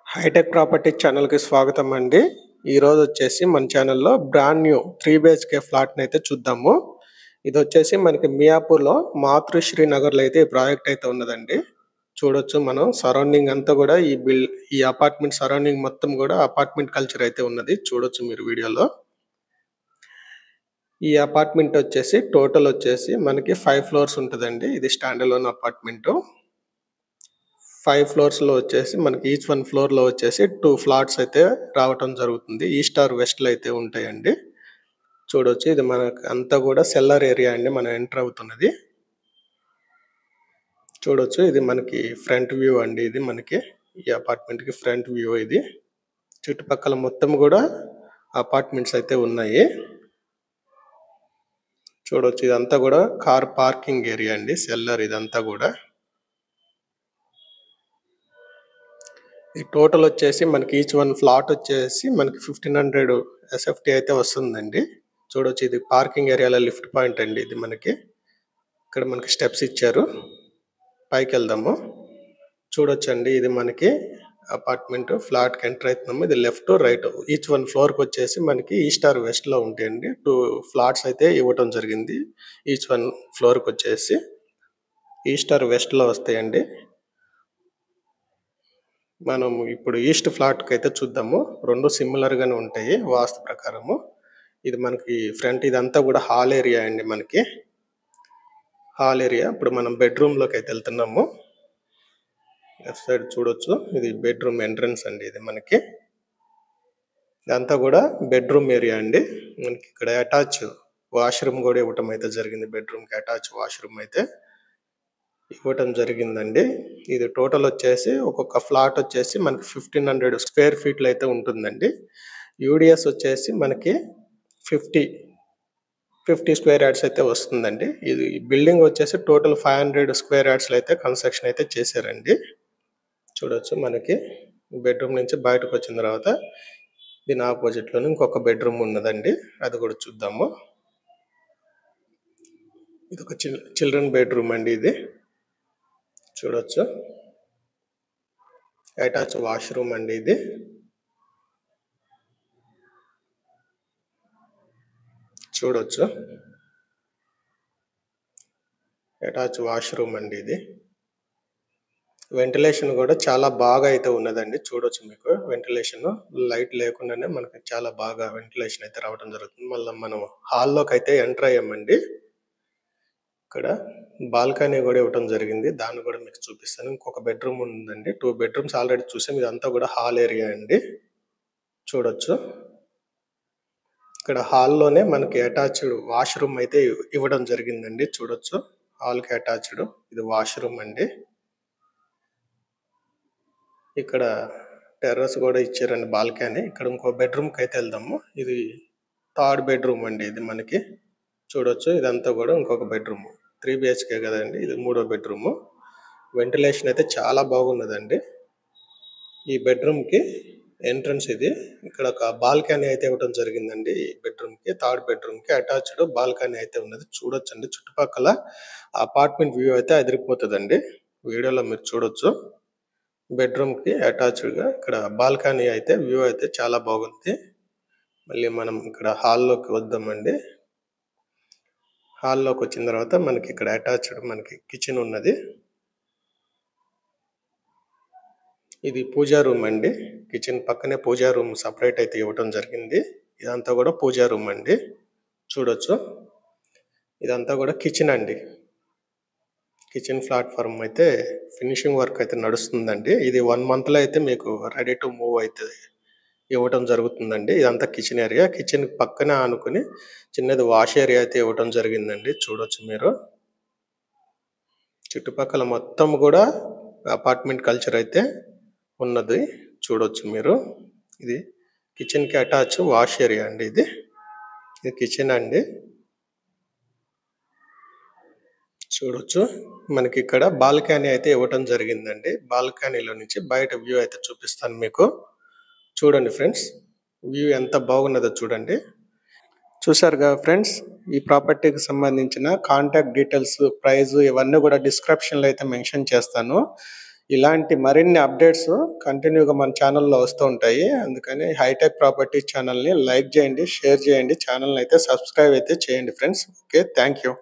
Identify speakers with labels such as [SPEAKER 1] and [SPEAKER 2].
[SPEAKER 1] Hitech property ఛానల్‌కి స్వాగతం అండి. ఈరోజు వచ్చేసి మన ఛానల్‌లో బ్రాండ్ న్యూ 3 BHK ఫ్లాట్‌ని అయితే చూద్దాము. ఇదొచ్చేసి మనకి మియాపూర్‌లో మాతృశ్రీ నగర్‌లో అయితే ఈ ప్రాజెక్ట్ అయితే ఉన్నదండి. చూడొచ్చు మనం సరౌండింగ్ అంతా కూడా ఈ అపార్ట్మెంట్ సరౌండింగ్ మొత్తం కూడా అపార్ట్మెంట్ కల్చర్ అయితే ఉన్నది. చూడొచ్చు మీరు వీడియోలో. ఈ అపార్ట్మెంట్ వచ్చేసి టోటల్ వచ్చేసి మనకి 5 ఫ్లోర్స్ ఉంటదండి. ఇది స్టాండ్ అలోన్ అపార్ట్మెంటు. 5 ఫ్లోర్స్‌లో వచ్చేసి మనకి ఈచ్ వన్ ఫ్లోర్‌లో వచ్చేసి 2 ఫ్లాట్స్ అయితే రావటం జరుగుతుంది. ఈస్ట్ ఆర్ వెస్ట్‌లో అయితే ఉంటాయండి. చూడొచ్చు ఇది మనకు అంతా కూడా సెల్లర్ ఏరియా అండి మనం ఎంటర్ అవుతున్నది. చూడొచ్చు ఇది మనకి ఫ్రంట్ వ్యూ అండి. ఇది మనకి ఈ అపార్ట్మెంట్‌కి ఫ్రంట్ వ్యూ ఇది. చుట్టుపక్కల మొత్తం కూడా అపార్ట్మెంట్స్ అయితే ఉన్నాయి. చూడొచ్చు ఇదంతా కూడా కార్ పార్కింగ్ ఏరియా అండి. సెల్లర్ ఇదంతా కూడా. ఈ టోటల్ వచ్చేసి మనకి ఈచ్ వన్ ఫ్లాట్ వచ్చేసి మనకి 1500 SFT అయితే వస్తుందండి. చూడొచ్చు ఇది పార్కింగ్ ఏరియాలో లిఫ్ట్ పాయింట్ అండి. ఇది మనకి ఇక్కడ మనకి స్టెప్స్ ఇచ్చారు. పైకి వెళ్దాము. చూడొచ్చండి ఇది మనకి అపార్ట్మెంట్ ఫ్లాట్కి ఎంటర్ అవుతున్నాము. ఇది లెఫ్ట్ రైట్ ఈచ్ వన్ ఫ్లోర్కి వచ్చేసి మనకి ఈస్ట్ ఆర్ వెస్ట్లో ఉంటాయండి. 2 ఫ్లాట్స్ అయితే ఇవ్వటం జరిగింది. ఈచ్ వన్ ఫ్లోర్కి వచ్చేసి ఈస్ట్ ఆర్ వెస్ట్లో వస్తాయండి. మనం ఇప్పుడు ఈస్ట్ ఫ్లాట్కి అయితే చూద్దాము. రెండు సిమిలర్గానే ఉంటాయి వాస్తు ప్రకారము. ఇది మనకి ఫ్రంట్ ఇదంతా కూడా హాల్ ఏరియా అండి. మనకి హాల్ ఏరియా. ఇప్పుడు మనం బెడ్రూమ్లోకి అయితే వెళ్తున్నాము. లెఫ్ట్ సైడ్ చూడొచ్చు ఇది బెడ్రూమ్ ఎంట్రన్స్ అండి. ఇది మనకి ఇదంతా కూడా బెడ్రూమ్ ఏరియా అండి. మనకి ఇక్కడ అటాచ్ వాష్రూమ్ కూడా ఇవ్వటం అయితే జరిగింది. బెడ్రూమ్కి అటాచ్ వాష్రూమ్ అయితే ఇవ్వటం జరిగిందండి. ఇది టోటల్ వచ్చేసి ఒక్కొక్క ఫ్లాట్ వచ్చేసి మనకి 1500 స్క్వేర్ ఫీట్లు అయితే ఉంటుందండి. యూడిఎస్ వచ్చేసి మనకి 50 స్క్వేర్ యార్డ్స్ అయితే వస్తుందండి. ఇది బిల్డింగ్ వచ్చేసి టోటల్ 500 స్క్వేర్ యార్డ్స్లో అయితే కన్స్ట్రక్షన్ అయితే చేశారండి. చూడొచ్చు మనకి బెడ్రూమ్ నుంచి బయటకు వచ్చిన తర్వాత దీని ఆపోజిట్లోనే ఇంకొక బెడ్రూమ్ ఉన్నదండి. అది కూడా చూద్దాము. ఇది ఒక చిల్డ్రన్ బెడ్రూమ్ అండి. ఇది చూడొచ్చు అటాచ్ వాష్రూమ్ అండి. ఇది చూడొచ్చు అటాచ్ వాష్రూమ్ అండి. ఇది వెంటిలేషన్ కూడా చాలా బాగా అయితే ఉన్నదండి. చూడొచ్చు మీకు వెంటిలేషన్ లైట్ లేకుండానే మనకి చాలా బాగా వెంటిలేషన్ అయితే రావడం జరుగుతుంది. మళ్ళీ మనం హాల్లోకి అయితే ఎంటర్ అయ్యామండి. ఇక్కడ బాల్కనీ కూడా ఇవ్వడం జరిగింది. దాన్ని కూడా మీకు చూపిస్తాను. ఇంకొక బెడ్రూమ్ ఉందండి. 2 బెడ్రూమ్స్ ఆల్రెడీ చూసాం. ఇదంతా కూడా హాల్ ఏరియా అండి. చూడొచ్చు ఇక్కడ హాల్లోనే మనకి అటాచ్డ్ వాష్రూమ్ అయితే ఇవ్వడం జరిగిందండి. చూడొచ్చు హాల్కి అటాచ్డ్ ఇది వాష్రూమ్ అండి. ఇక్కడ టెర్రస్ కూడా ఇచ్చారండి బాల్కనీ. ఇక్కడ ఇంకో బెడ్రూమ్కి అయితే వెళ్దాము. ఇది 3rd బెడ్రూమ్ అండి. ఇది మనకి చూడొచ్చు ఇదంతా కూడా ఇంకొక బెడ్రూమ్ 3 BHK కదండి. ఇది 3వ బెడ్రూమ్. వెంటిలేషన్ అయితే చాలా బాగున్నదండి. ఈ బెడ్రూమ్కి ఎంట్రన్స్ ఇది. ఇక్కడ ఒక బాల్కనీ అయితే ఇవ్వడం జరిగిందండి. ఈ బెడ్రూమ్కి 3rd బెడ్రూమ్కి అటాచ్డ్ బాల్కనీ అయితే ఉన్నది. చూడొచ్చండి చుట్టుపక్కల అపార్ట్మెంట్ వ్యూ అయితే అదిరిపోతుందండి. వీడియోలో మీరు చూడొచ్చు బెడ్రూమ్కి అటాచ్డ్గా ఇక్కడ బాల్కనీ అయితే వ్యూ అయితే చాలా బాగుంది. మళ్ళీ మనం ఇక్కడ హాల్లోకి వద్దామండి. హాల్లోకి వచ్చిన తర్వాత మనకి ఇక్కడ అటాచ్డ్ మనకి కిచెన్ ఉన్నది. ఇది పూజా రూమ్ అండి. కిచెన్ పక్కనే పూజా రూమ్ సపరేట్ అయితే ఇవ్వటం జరిగింది. ఇదంతా కూడా పూజా రూమ్ అండి. చూడొచ్చు ఇదంతా కూడా కిచెన్ అండి. కిచెన్ ప్లాట్ఫామ్ అయితే ఫినిషింగ్ వర్క్ అయితే నడుస్తుందండి. ఇది 1 monthలో అయితే మీకు రెడీ టు మూవ్ అయితే ఇవ్వటం జరుగుతుందండి. ఇదంతా కిచెన్ ఏరియా. కిచెన్ పక్కనే ఆనుకుని చిన్నది వాష్ ఏరియా అయితే ఇవ్వటం జరిగిందండి. చూడొచ్చు మీరు చుట్టుపక్కల మొత్తం కూడా అపార్ట్మెంట్ కల్చర్ అయితే ఉన్నది. చూడొచ్చు మీరు ఇది కిచెన్కి అటాచ్ వాష్ ఏరియా అండి. ఇది కిచెన్ అండి. చూడొచ్చు మనకి ఇక్కడ బాల్కనీ అయితే ఇవ్వటం జరిగిందండి. బాల్కనీలో నుంచి బయట వ్యూ అయితే చూపిస్తాను మీకు. చూడండి ఫ్రెండ్స్ వ్యూ ఎంత బాగున్నదో చూడండి. చూసారుగా ఫ్రెండ్స్ ఈ ప్రాపర్టీకి సంబంధించిన కాంటాక్ట్ డీటెయిల్స్ ప్రైస్ ఇవన్నీ కూడా డిస్క్రిప్షన్లో అయితే మెన్షన్ చేస్తాను. ఇలాంటి మరిన్ని అప్డేట్స్ కంటిన్యూగా మన ఛానల్లో వస్తూ ఉంటాయి. అందుకని హైటెక్ ప్రాపర్టీస్ ఛానల్ని లైక్ చేయండి, షేర్ చేయండి, ఛానల్ని అయితే సబ్స్క్రైబ్ అయితే చేయండి ఫ్రెండ్స్. Okay, thank you.